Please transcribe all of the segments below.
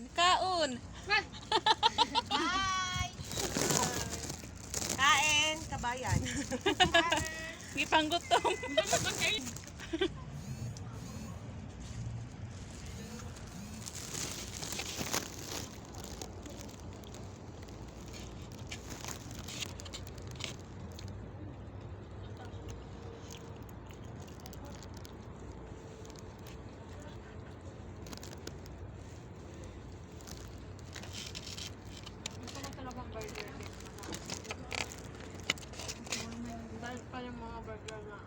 Yan, kaon. Hi! Kain, kabayan. Gipanggutom. Dahil pa yung mga burger na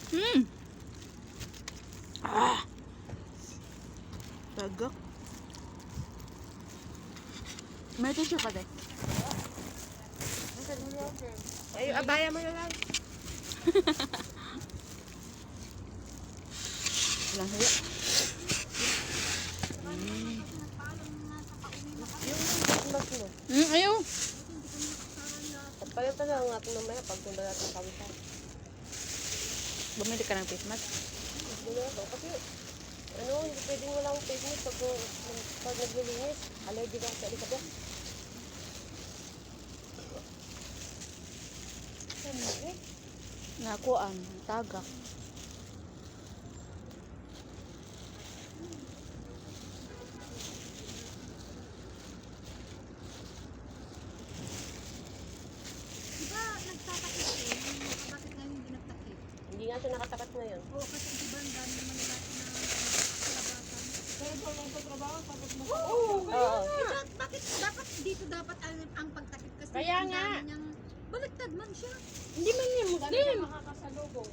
Hmm. Ah. Tagak. May tissue ka, Dek. Ay, abaya mo na lang. Lang hiya. Yung mas mo. Ayaw. Pagpalitan na lang natin mamaya pag tunda natin kawisan. Bumili ka ng face mask. Hindi na ito. Kasi, ano, hindi pwedeng walang face mask pag naglilinis. Allergy ka sa alikabok. Nakuan, tagak. diba nagtatakip eh? Bakit ngayon hindi nagtakip? Hindi nga siya nakatakat ngayon. Oo, kasi diba ang dami naman nila na kalabasan. Kaya ito lang sa trabaho, tapos mo. Oo. Bakit dapat dito dapat ang pagtakip kasi Kaya ang nga. dami niyang baliktad man siya. Hindi man yan Muslim.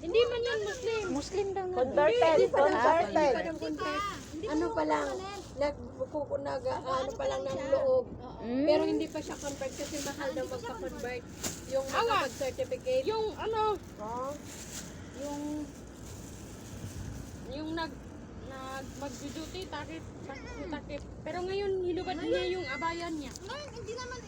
Hindi man yan Muslim. Muslim daw na. Converted. Converted. Hindi Ano mo pa lang, makakalin. ano pa lang ng loob. Mm. Pero hindi pa siya convert kasi mahal daw magpa-convert. Yung makapag-certificate. Yung ano, Oh. yung mag-duty, takip. Pero ngayon, hinubad niya yung abayan niya. Ngayon, hindi naman